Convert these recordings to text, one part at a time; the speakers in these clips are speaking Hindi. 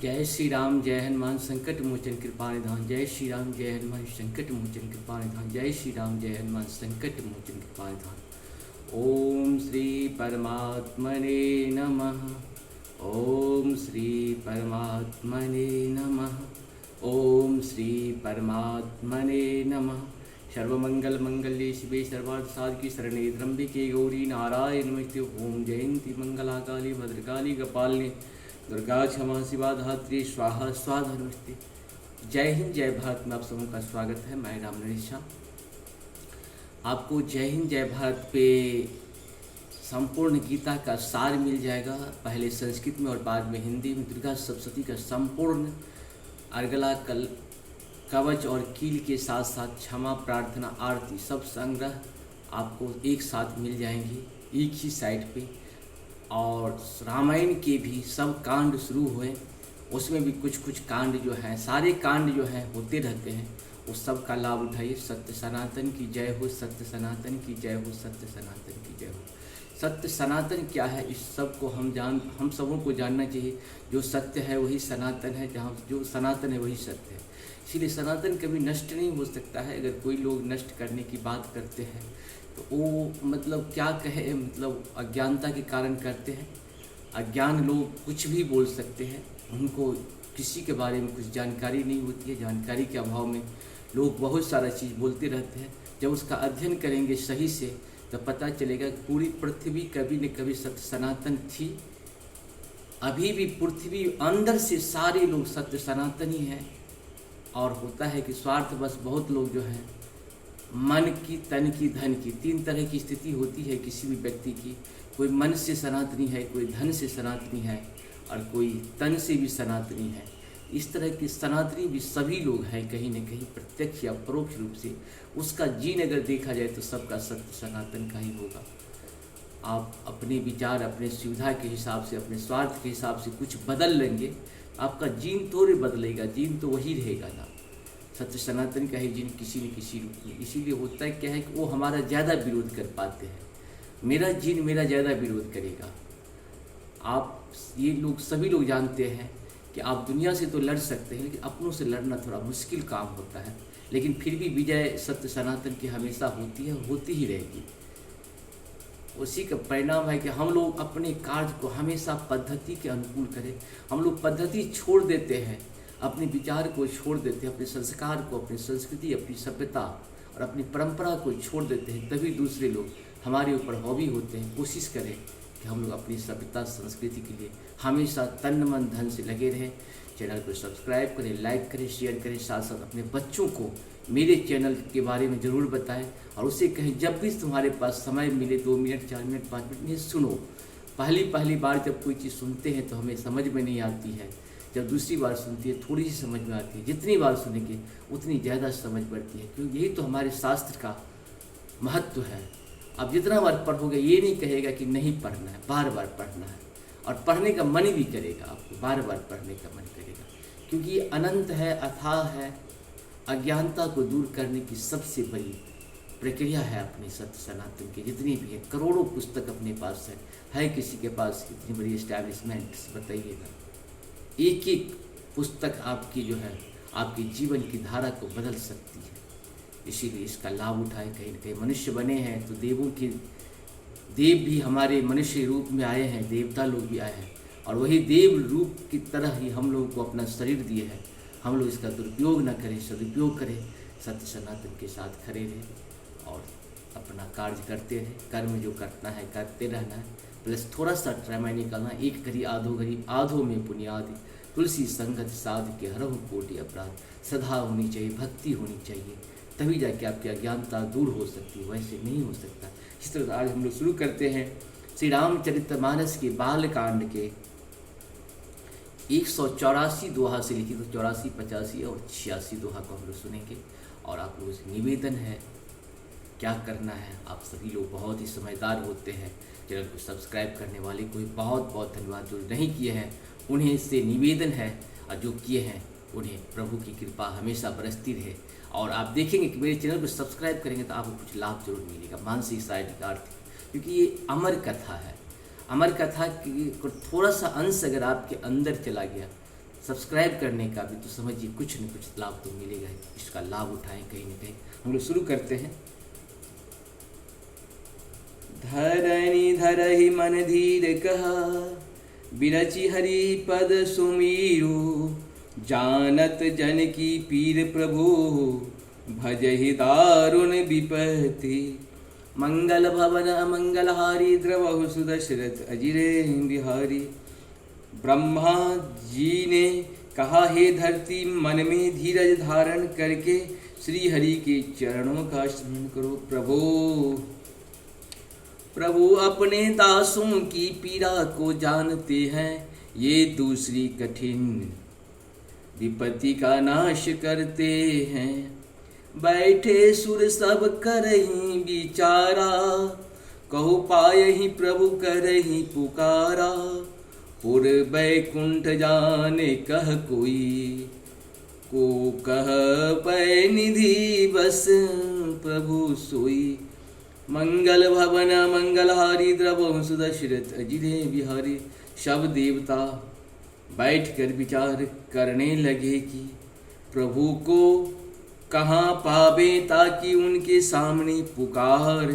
जय श्री राम जय हनुमान संकट मोचन कृपा निधान। जय श्री राम जय हनुमान संकट मोचन कृपा निधान। जय श्री राम जय हनुमान संकट मोचन कृपा निधान। ओम श्री परमात्मने नमः। ओम श्री परमात्मने नमः। ओम श्री परमात्मने नमः। सर्वमंगल मंगल्ये शिवे सर्वार्थ साधके शरणे त्र्यंबके गौरी नारायण नमस्ते। ओम जयंती मंगला काली भद्रकाली कपालिनी दुर्गा क्षमा शिवा धात्री स्वाहा स्वाहा नमस्ते। जय हिंद जय भारत में आप सबों का स्वागत है। मैं राम नरेश शाह। आपको जय हिंद जय भारत पे संपूर्ण गीता का सार मिल जाएगा, पहले संस्कृत में और बाद में हिंदी में। दुर्गा सप्तशती का संपूर्ण अर्गला कल कवच और कील के साथ साथ क्षमा प्रार्थना आरती सब संग्रह आपको एक साथ मिल जाएंगे एक ही साइट पे। और रामायण के भी सब कांड शुरू हुए, उसमें भी कुछ कांड जो हैं, सारे कांड जो हैं होते रहते हैं, उस सब का लाभ उठाइए। सत्य सनातन की जय हो, सत्य सनातन की जय हो, सत्य सनातन की जय हो। सत्य सनातन क्या है, इस सब को हम सबों को जानना चाहिए। जो सत्य है वही सनातन है, जहाँ जो सनातन है वही सत्य है। इसीलिए सनातन कभी नष्ट नहीं हो सकता है। अगर कोई लोग नष्ट करने की बात करते हैं तो वो मतलब क्या कहे, मतलब अज्ञानता के कारण करते हैं। अज्ञान लोग कुछ भी बोल सकते हैं, उनको किसी के बारे में कुछ जानकारी नहीं होती है। जानकारी के अभाव में लोग बहुत सारा चीज़ बोलते रहते हैं। जब उसका अध्ययन करेंगे सही से तो पता चलेगा कि पूरी पृथ्वी कभी न कभी सत्य सनातन थी। अभी भी पृथ्वी अंदर से सारे लोग सत्य सनातन ही हैं। और होता है कि स्वार्थ बस बहुत लोग जो हैं मन की, तन की, धन की, तीन तरह की स्थिति होती है किसी भी व्यक्ति की। कोई मन से सनातनी है, कोई धन से सनातनी है और कोई तन से भी सनातनी है। इस तरह की सनातनी भी सभी लोग हैं कहीं न कहीं, प्रत्यक्ष या परोक्ष रूप से। उसका जीन अगर देखा जाए तो सबका सत्य सनातन का ही होगा। आप अपने विचार, अपने सुविधा के हिसाब से, अपने स्वार्थ के हिसाब से कुछ बदल लेंगे, आपका जीन थोड़े बदलेगा, जीन तो वही रहेगा ना। सत्य सनातन का ही जिन किसी न किसी रूप में। इसीलिए होता है क्या है कि वो हमारा ज़्यादा विरोध कर पाते हैं। मेरा जिन मेरा ज़्यादा विरोध करेगा। आप ये लोग सभी लोग जानते हैं कि आप दुनिया से तो लड़ सकते हैं, लेकिन अपनों से लड़ना थोड़ा मुश्किल काम होता है। लेकिन फिर भी विजय सत्य सनातन की हमेशा होती है, होती ही रहेगी। उसी का परिणाम है कि हम लोग अपने कार्य को हमेशा पद्धति के अनुकूल करें। हम लोग पद्धति छोड़ देते हैं, अपने विचार को छोड़ देते हैं, अपने संस्कार को, अपनी संस्कृति, अपनी सभ्यता और अपनी परंपरा को छोड़ देते हैं। तभी दूसरे लोग हमारे ऊपर हावी होते हैं। कोशिश करें कि हम लोग अपनी सभ्यता संस्कृति के लिए हमेशा तन मन धन से लगे रहें। चैनल को सब्सक्राइब करें, लाइक करें, शेयर करें। साथ साथ अपने बच्चों को मेरे चैनल के बारे में ज़रूर बताएं और उसे कहें जब भी तुम्हारे पास समय मिले 2 मिनट, 4 मिनट, 5 मिनट ये सुनो। पहली बार जब कोई चीज़ सुनते हैं तो हमें समझ में नहीं आती है। जब दूसरी बार सुनती है थोड़ी सी समझ में आती है। जितनी बार सुनेंगे उतनी ज़्यादा समझ पड़ती है, क्योंकि यही तो हमारे शास्त्र का महत्व है। अब जितना बार पढ़ोगे ये नहीं कहेगा कि नहीं पढ़ना है, बार बार पढ़ना है। और पढ़ने का मन भी करेगा, आपको बार बार पढ़ने का मन करेगा, क्योंकि ये अनंत है, अथाह है। अज्ञानता को दूर करने की सबसे बड़ी प्रक्रिया है अपने सत्य सनातन के। जितनी भी है, करोड़ों पुस्तक अपने पास है किसी के पास इतनी बड़ी एस्टैब्लिशमेंट, बताइएगा। एक एक पुस्तक आपकी जो है आपके जीवन की धारा को बदल सकती है। इसीलिए इसका लाभ उठाए। कहीं न कहीं मनुष्य बने हैं तो देव भी हमारे मनुष्य रूप में आए हैं, देवता लोग भी आए हैं, और वही देव रूप की तरह ही हम लोगों को अपना शरीर दिए हैं। हम लोग इसका दुरुपयोग न करें, सदुपयोग करें, सत्य सनातन के साथ खड़े रहें और अपना कार्य करते रहें। कर्म जो करना है करते रहना है, प्लस थोड़ा सा समय निकालना। एक घड़ी आधो घड़ी आधो में पुण्यादि, तुलसी संगत साध के हरहु कोटि अपराध। सदा होनी चाहिए, भक्ति होनी चाहिए, तभी जाके आपकी अज्ञानता दूर हो सकती है, वैसे नहीं हो सकता। इस तरह आज हम लोग शुरू करते हैं श्री रामचरितमानस के बालकांड के 184 दोहा से लिखित, तो 84, 85 और 86 दोहा को हम लोग सुनेंगे। और आप लोगों से निवेदन है क्या करना है। आप सभी लोग बहुत ही समझदार होते हैं। चैनल को सब्सक्राइब करने वाले को भी बहुत बहुत धन्यवाद। जो नहीं किए हैं उन्हें से निवेदन है, और जो किए हैं उन्हें प्रभु की कृपा हमेशा बरसती रहे। और आप देखेंगे कि मेरे चैनल को सब्सक्राइब करेंगे तो आपको कुछ लाभ जरूर मिलेगा, मानसिक, शारीरिक, आर्थिक, क्योंकि ये अमर कथा है। अमर कथा की थोड़ा सा अंश अगर आपके अंदर चला गया, सब्सक्राइब करने का भी, तो समझिए कुछ न कुछ लाभ तो मिलेगा। इसका लाभ उठाएं कहीं न कहीं। हम लोग शुरू करते हैं। धरणी धरहि मन धीर कहा, बिरचि हरि पद सुमीरो, जानत जन की पीर प्रभु, भजहि दारुण विपत्ति। मंगल भवन मंगलहारी, द्रवहु सुदशरथ अजिरे बिहारी। ब्रह्मा जी ने कहा, हे धरती, मन में धीरज धारण करके श्री हरि के चरणों का स्मरण करो। प्रभु अपने दासों की पीड़ा को जानते हैं, ये दूसरी कठिन विपत्ति का नाश करते हैं। बैठे सुर सब करहीं विचारा, कहु पायहि प्रभु करहीं पुकारा। पुर बैकुंठ जाने कह कोई, को कह पै निधि बस प्रभु सोई। मंगल भवन मंगलहारी, द्रवहु सुदशरथ अजिरे बिहारी। सब देवता बैठकर विचार करने लगे कि प्रभु को कहाँ पावे, ताकि उनके सामने पुकार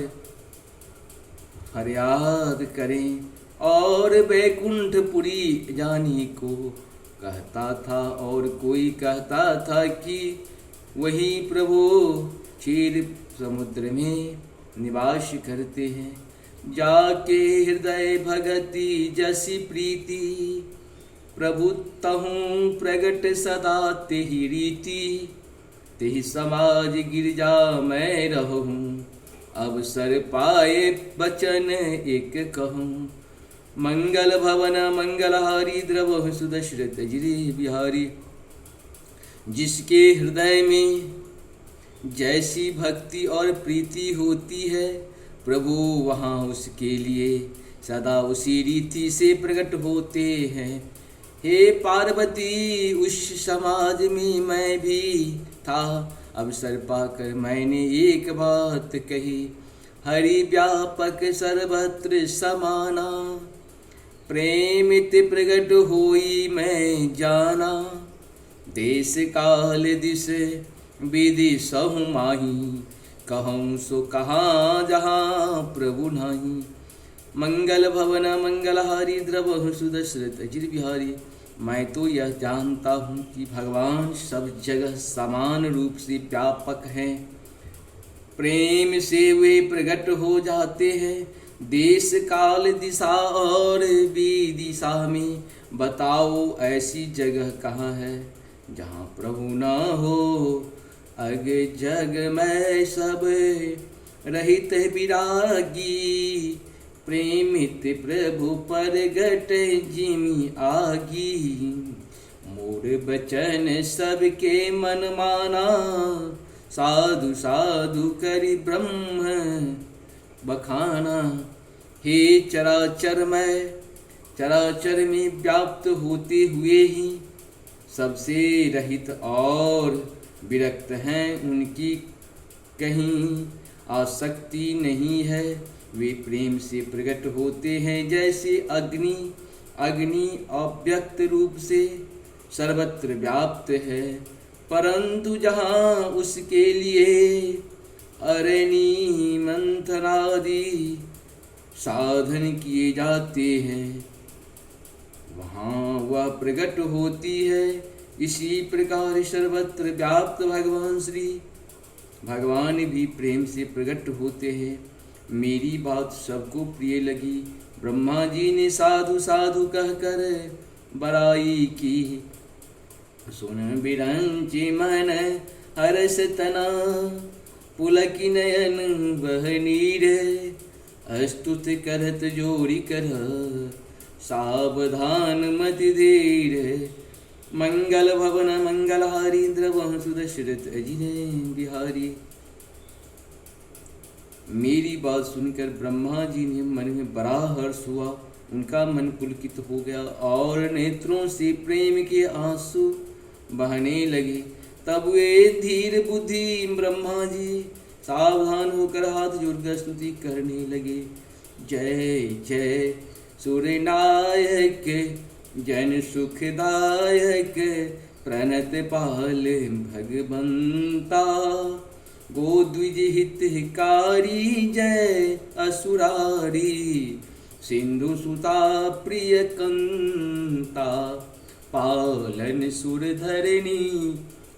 फरियाद करें। और बैकुंठपुरी जाने को कहता था, और कोई कहता था कि वही प्रभु क्षीर समुद्र में निवास करते हैं। जाके हृदय भगति जसी प्रीति, प्रभु तहु प्रगट सदा तेहि रीति। तेहि समाज गिरजा मैं रहूं, अवसर पाए बचन एक कहूं। मंगल भवन मंगलहारी, द्रवहु सुदशरथ अजिरे बिहारी। जिसके हृदय में जैसी भक्ति और प्रीति होती है, प्रभु वहाँ उसके लिए सदा उसी रीति से प्रकट होते हैं। हे पार्वती, उस समाज में मैं भी था, अवसर पाकर मैंने एक बात कही। हरि व्यापक सर्वत्र समाना, प्रेमित प्रगट होई मैं जाना। देश काल दिश विधि सहु माही, कहूँ सो कहाँ जहाँ प्रभु नाही। मंगल भवन मंगलहारी, द्रवहु सुदशरथ अजिर बिहारी। मैं तो यह जानता हूँ कि भगवान सब जगह समान रूप से व्यापक हैं। प्रेम से वे प्रकट हो जाते हैं। देश काल दिशा और विदिशा में बताओ ऐसी जगह कहाँ है जहाँ प्रभु न हो। अग जग में सब रहित विरागी, प्रेमित प्रभु परगट जिमि आगी। मोर बचन सबके मन माना, साधु साधु करि ब्रह्म बखाना। हे चराचर में व्याप्त होते हुए ही सबसे रहित और विरक्त हैं, उनकी कहीं आसक्ति नहीं है। वे प्रेम से प्रकट होते हैं। जैसे अग्नि अव्यक्त रूप से सर्वत्र व्याप्त है, परंतु जहाँ उसके लिए अरणि मंथनादि साधन किए जाते हैं, वहाँ वह प्रकट होती है। इसी प्रकार सर्वत्र व्याप्त भगवान भी प्रेम से प्रकट होते हैं। मेरी बात सबको प्रिय लगी। ब्रह्मा जी ने साधु साधु कहकर बड़ाई की। सुन बिरंचि मन हर्ष तना, पुलकी नयन बह नीर। अस्तुत करत जोड़ी कर, सावधान मति धीर। मंगल भवन मंगलहारी, द्रवहु सुदशरथ अजिरे बिहारी। मेरी बात सुनकर ब्रह्मा जी ने मन में बड़ा हर्ष हुआ। उनका मन पुलकित हो गया और नेत्रों से प्रेम के आंसू बहने लगे। तब वे धीर बुद्धि ब्रह्मा जी सावधान होकर हाथ जोड़कर स्तुति करने लगे। जय जय सूर्यनायक जन सुखदायक प्रणत पाल भगवंता, गोद्विज हितकारी जय असुरारी, सिंधु सुता प्रिय कंता, पालन सुर धरणी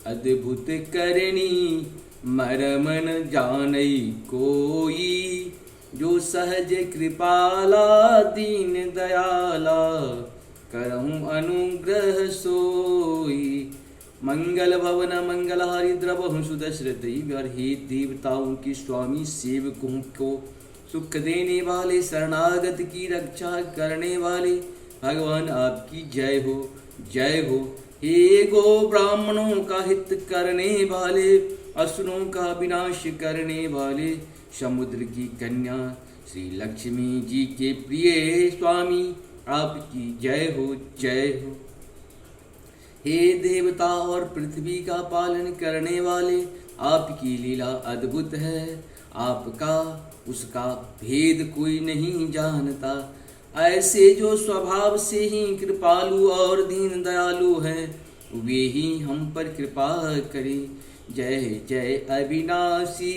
अद्भुत करणी, मरमन जानई कोई, जो सहज कृपाला दीन दयाला, करहूँ अनुग्रह सोई। मंगल भवन मंगलहारी द्रवहु सुदशरथ हे देवताओं के स्वामी, सेवकों को सुख देने वाले, शरणागत की रक्षा करने वाले भगवान आपकी जय हो, जय हो। हे गो ब्राह्मणों का हित करने वाले, असुरों का विनाश करने वाले, समुद्र की कन्या श्री लक्ष्मी जी के प्रिय स्वामी आपकी जय हो, जय हो। हे देवता और पृथ्वी का पालन करने वाले, आपकी लीला अद्भुत है, आपका उसका भेद कोई नहीं जानता। ऐसे जो स्वभाव से ही कृपालु और दीन दयालु हैं, वे ही हम पर कृपा करें। जय जय अविनाशी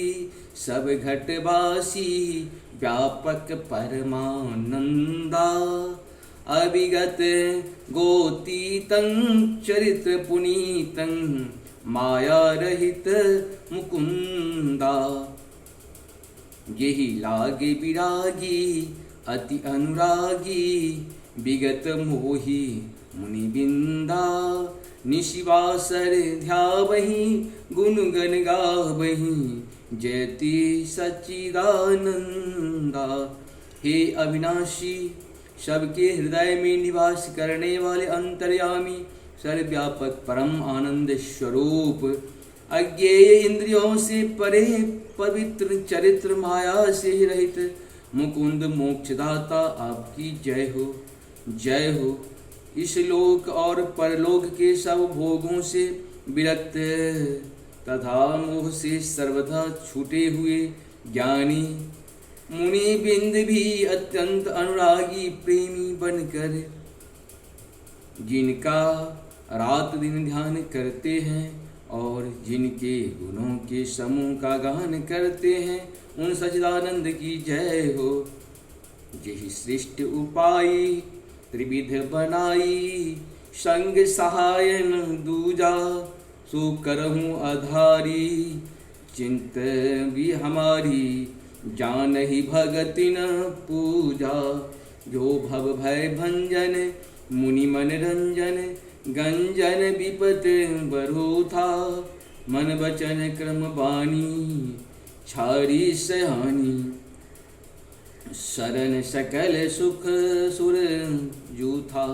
सब घटवासी, व्यापक परमानंदा, अविगत गोतीतं चरित्र पुनीतं, माया रहित मुकुंदा। यही लागे विरागी अति अनुरागी, विगत मोही मुनि बिंदा, निशिवासर ध्यावहि गुण गण गावहि, जयति सच्चिदानंदा। हे अविनाशी सबके हृदय में निवास करने वाले अंतर्यामी, सर्वव्यापक परम आनंद स्वरूप, अज्ञेय इंद्रियों से परे पवित्र चरित्र, माया से रहित मुकुंद मोक्षदाता आपकी जय हो, जय हो। इस लोक और परलोक के सब भोगों से विरक्त तथा मोह से सर्वथा छूटे हुए ज्ञानी मुनि बिंद भी अत्यंत अनुरागी प्रेमी बनकर, जिनका रात दिन ध्यान करते हैं और जिनके गुणों के समूह का गान करते हैं, उन सच्चिदानंद की जय हो। यही सृष्ट उपाय त्रिविध बनाई, संग सहायन दूजा, सो करहूँ आधारी, चिंत भी हमारी जानहि भगति न पूजा। जो भव भय भंजन मुनि मन रंजन, गंजन विपत बरो था, मन वचन क्रम बानी, छारी सहानी। शरण सकल सुख सुर जूथा,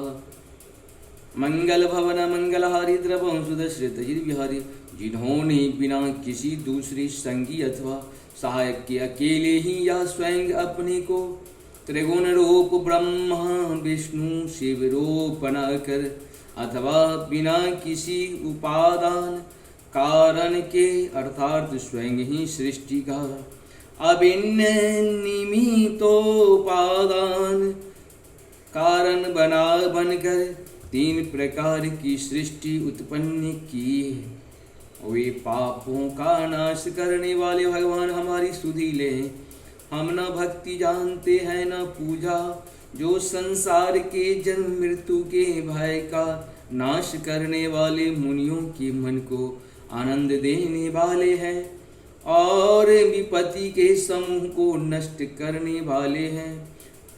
मंगल भवन मंगलहारी द्रवं सुदशरथ गिरविहारी, जिन्होंने बिना किसी दूसरे संगी अथवा सहायक के अकेले ही या स्वयं अपने को त्रिगुण रूप ब्रह्मा विष्णु शिव रूप बनाकर, अथवा बिना किसी उपादान कारण के अर्थात स्वयं ही सृष्टि का अभिन्न निमित्तोपादान कारण बनकर तीन प्रकार की सृष्टि उत्पन्न की है। वे पापों का नाश करने वाले भगवान हमारी सुधि ले। हम न भक्ति जानते हैं न पूजा, जो संसार के जन्म मृत्यु के भय का नाश करने वाले मुनियों के मन को आनंद देने वाले हैं और विपत्ति के समूह को नष्ट करने वाले हैं।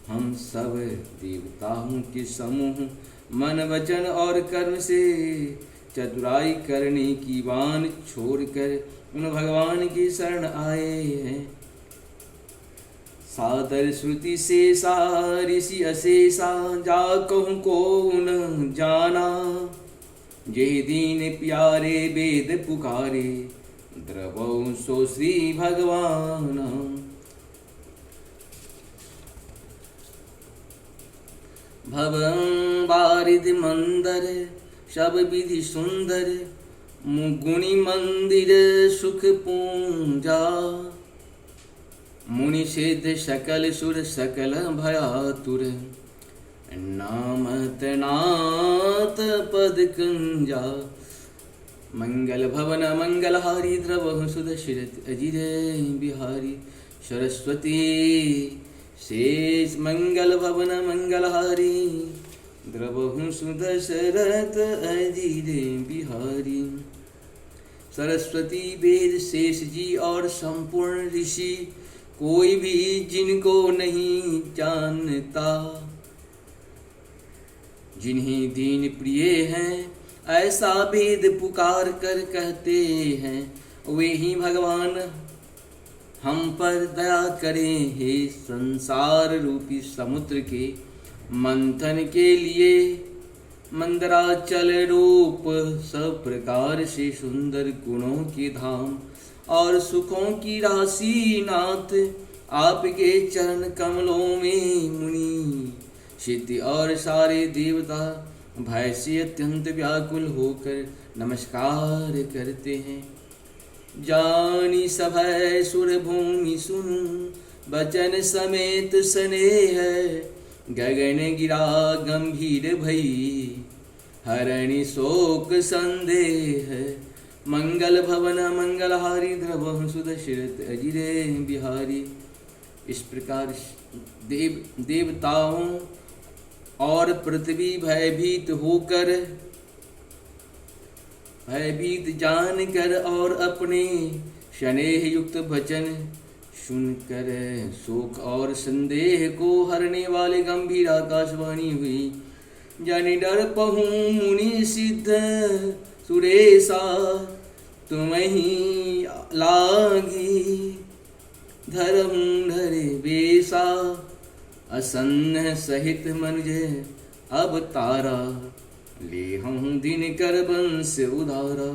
हम सब देवताओं के समूह मन वचन और कर्म से चतुराई करने की वान छोड़कर उन भगवान की शरण आए हैं। सादर श्रुति शेषा ऋषि अशेषा, जा कहूँ को न जाना, जे दीन प्यारे वेद पुकारे, द्रवौ सो श्री भगवान। भवन बारिद मंदर सब विधि सुंदर, मुगुणी मंदिर सुख पूंजा, मुनि सिद्ध सकल सुर सकल भयातुर, नामत नाथ पद कंजा मंगल भवन मंगलहारी द्रवहु सुदशरथ अजिर बिहारी सरस्वती शेष मंगल भवन मंगलहारी द्रवहु सुदशरथ अजिर बिहारी। सरस्वती वेद शेष जी और संपूर्ण ऋषि कोई भी जिनको नहीं जानता, जिन्हें दीन प्रिय हैं ऐसा वेद पुकार कर कहते हैं, वे ही भगवान हम पर दया करें। हे संसार रूपी समुद्र के मंथन के लिए मंदराचल रूप सब प्रकार से सुंदर गुणों के धाम और सुखों की राशि नाथ आपके चरण कमलों में मुनि सिद्धि और सारे देवता भय से अत्यंत व्याकुल होकर नमस्कार करते हैं। जानी सभय सुर भूमि सुनु बचन समेत स्नेह गगन गिरा गंभीर भई हरणि शोक संदेह। मंगल भवन मंगलहारी द्रवहु सुदशरथ अजिरे बिहारी। इस प्रकार देवताओं और पृथ्वी भयभीत होकर भयभीत जानकर और अपने स्नेह युक्त वचन सुनकर शोक और संदेह को हरने वाले गंभीर आकाशवाणी हुई। जानि डर पहु मुनि सिद्ध सुरेशा तुम्हीं लागी धर्म धरे बेसा असन्न सहित मनुज अब तारा ले हम दिन कर बंश उदारा।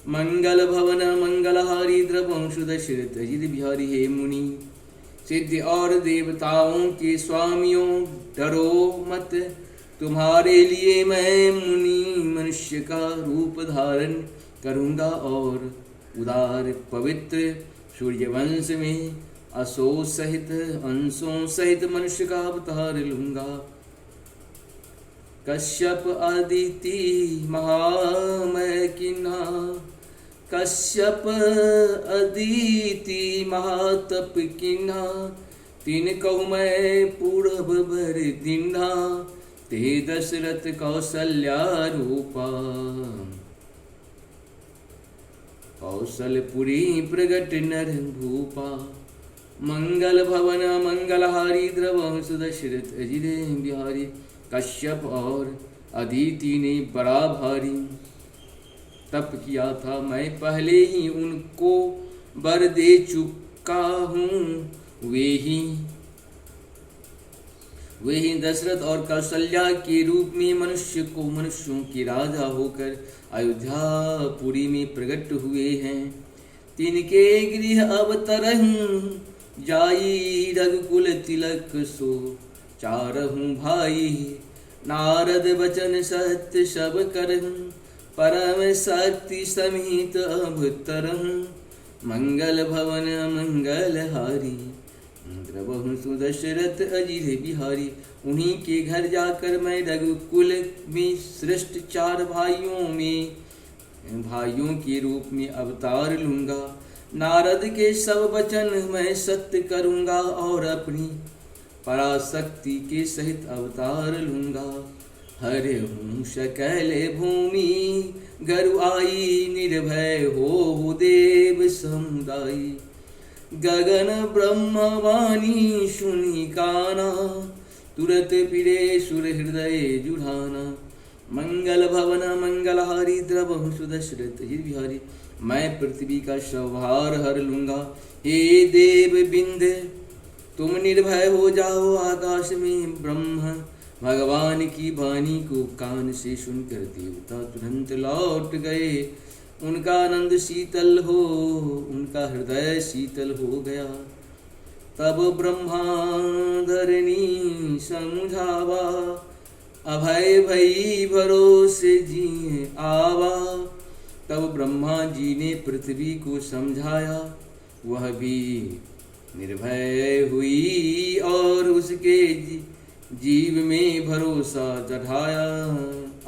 मंगल भवन मंगलहारी द्रवंशु दशरथ अजित बिहारी। हे मुनि सिद्धि और देवताओं के स्वामियों डरो मत, तुम्हारे लिए मैं मुनि मनुष्य का रूप धारण करूंगा और उदार पवित्र सूर्यवंश में असो सहित अंशों सहित मनुष्य का अवतार लूंगा। कश्यप अदिति महामय किन्हा कश्यप अदिति महातप किन्हा तीन कहु मैं पूरब भर दिन्हा ते दशरथ कौशल्या रूपा। कौशलपुरी प्रगट नर भूपा। मंगल भवन मंगलहारी द्रवंश दशरथ अजिरे बिहारी। कश्यप और अदिति ने बड़ा भारी तप किया था, मैं पहले ही उनको वर दे चुका हूँ। वे ही दशरथ और कौशल्या के रूप में मनुष्य को मनुष्यों के राजा होकर अयोध्यापुरी में प्रकट हुए हैं। तिनके गृह अवतरहु जाई रघुकुल तिलक सो चारहु भाई। नारद बचन सत्य सब करहु परम शक्ति समित अवतरहु। मंगल भवन मंगलहारी द्रवहु सुदशरथ अजिर बिहारी। उन्हीं के घर जाकर मैं रघुकुल में श्रेष्ठ चार भाइयों के रूप में अवतार लूंगा। नारद के सब वचन मैं सत्य करूंगा और अपनी पराशक्ति के सहित अवतार लूंगा। हरे हूँ सकल भूमि गरु आई निर्भय हो देव समुदायी। गगन ब्रह्मवाणी सुनी काना तुरत फिरे सुर हृदय जुढ़ाना। मंगल भवन मंगलहारी द्रवहु सुदशरथ अजिर बिहारी। मैं पृथ्वी का संहार हर लूंगा। हे देव बिंद तुम निर्भय हो जाओ। आकाश में ब्रह्म भगवान की वाणी को कान से सुनकर देवता तुरंत लौट गए। उनका आनंद शीतल हो, उनका हृदय शीतल हो गया। तब ब्रह्मा धरणी समझावा अभय भई भरोसे जी आवा। तब ब्रह्मा जी ने पृथ्वी को समझाया, वह भी निर्भय हुई और उसके जीव में भरोसा चढ़ाया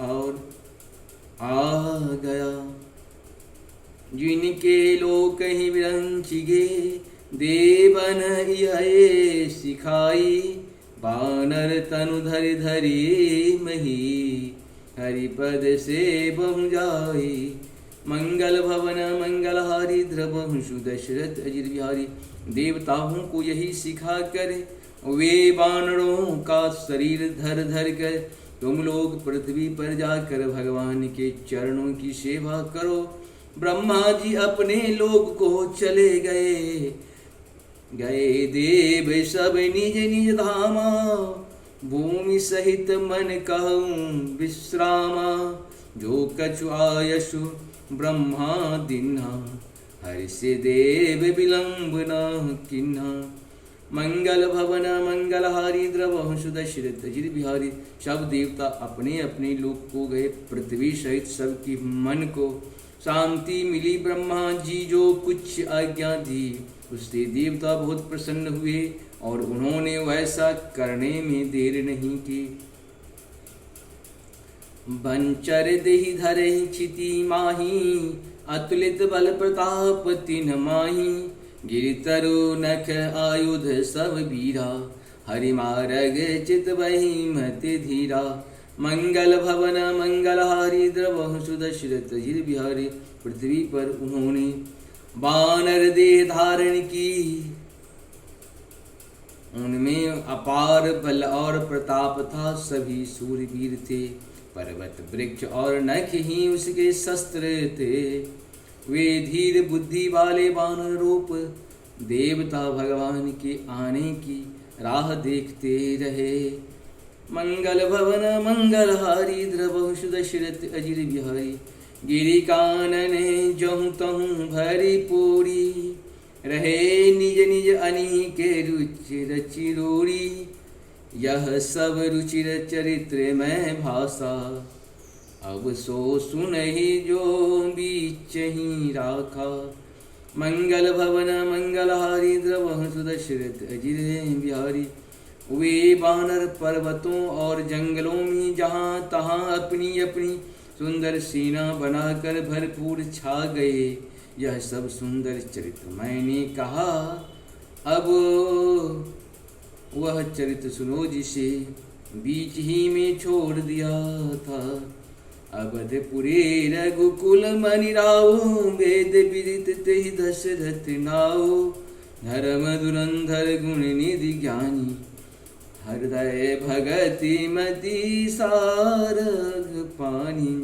और आ गया। जिनके लोक ही विरंचिगे देवन यह सिखाई, बानर तनु धरि धरि मही हरिपद से बहु जाई। मंगल भवन मंगलहारी द्रवंशु दशरथ अजिर बिहारी। देवताओं को यही सिखा कर वे वानरों का शरीर धर धर कर तुम लोग पृथ्वी पर जाकर भगवान के चरणों की सेवा करो। ब्रह्मा जी अपने लोक को चले गए देव सब निज निज धामा। भूमि सहित मन कहूँ विश्रामा, जो कछु आयसु ब्रह्मा दिन्हा, हर्ष देव विलंब न किन्हा। मंगल भवन मंगलहारी द्रवंशु दशरथ अजिर बिहारी। सब देवता अपने अपने लोक को गए। पृथ्वी सहित सबकी मन को शांति मिली। ब्रह्मा जी जो कुछ आज्ञा दी उससे देवता बहुत प्रसन्न हुए और उन्होंने वैसा करने में देर नहीं की। बंचर देहि धरहि क्षिति माही, अतुलित बल प्रताप तिन माही। गिरितरु नख आयुध सब वीरा, हरि मारग चित बहि मति धीरा। मंगल भवन मंगलहारी द्रवंशु दशरथ अजिर बिहारी। पृथ्वी पर उन्होंने वानर देह धारण की। उनमें अपार बल और प्रताप था। सभी सूरवीर थे। पर्वत वृक्ष और नख ही उसके शस्त्र थे। वे धीर बुद्धि वाले वानर रूप देवता भगवान के आने की राह देखते रहे। मंगल भवन मंगलहारी द्रवंशु दशरथ अजिर बिहारी। गिरि कानन जहु तहु भरी पूरी, रहे निज निज अनेक रुचिर चिरोड़ी। यह सब रुचिर चरित्र में भाषा, अब सो सुनहि जो बीच ही राखा। मंगल भवन मंगलहारी द्रवंशु दशरथ अजिर बिहारी। वे वानर पर्वतों और जंगलों में जहाँ तहाँ अपनी अपनी सुंदर सेना बनाकर भरपूर छा गए। यह सब सुंदर चरित्र मैंने कहा, अब वह चरित्र सुनो जिसे बीच ही में छोड़ दिया था। अवधपुरे रघुकुल मनि राव, वेद विदित तेहि दशरथ नाव। धर्म धुरंधर गुण निधि ज्ञानी, हृदय भगति मति सारग पानी।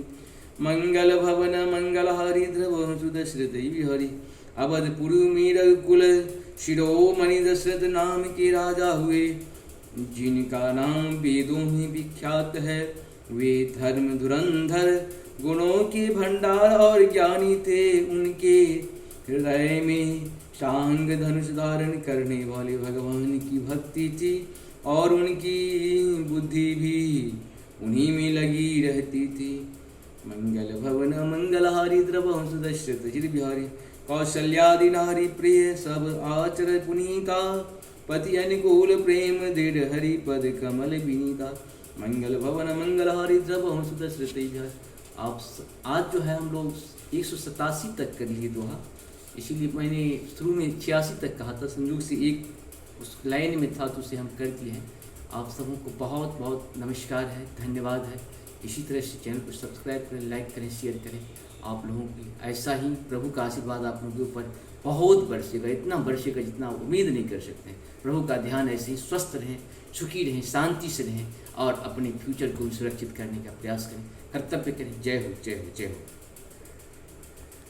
मंगल भवन मंगलहारी द्रवंशु दशरथ बिहारी। अवधपुर में रघुकुल शिरोमणि दशरथ नाम के राजा हुए, जिनका नाम वेदों में विख्यात है। वे धर्म धुरंधर गुणों के भंडार और ज्ञानी थे। उनके हृदय में शांग धनुष धारण करने वाले भगवान की भक्ति थी और उनकी बुद्धि भी उन्हीं में लगी रहती थी। मंगल भवन मंगलहारी द्रवंशु दशरथ अजिर बिहारी। कौशल्यादि नारी प्रिय सब आचर पुनीता, पति अनुकूल प्रेम दृढ़ हरि पद कमल विनीता। मंगल भवन मंगलहारी द्रवंशु दशरथ बिहारी। आप आज जो है हम लोग 187 तक कर लिए दोहा, इसीलिए मैंने शुरू में 86 तक कहा था। संयोग से एक उस लाइन में था तो उसे हम कर दिए हैं। आप सबों को बहुत बहुत नमस्कार है, धन्यवाद है। इसी तरह से चैनल को सब्सक्राइब करें, लाइक करें, शेयर करें। आप लोगों की ऐसा ही प्रभु का आशीर्वाद आप लोगों के ऊपर बहुत बरसेगा, इतना बरसेगा जितना उम्मीद नहीं कर सकते। प्रभु का ध्यान ऐसे ही स्वस्थ रहें, सुखी रहें, शांति से रहें और अपने फ्यूचर को सुरक्षित करने का प्रयास करें, कर्तव्य करें। जय हो, जय हो, जय हो।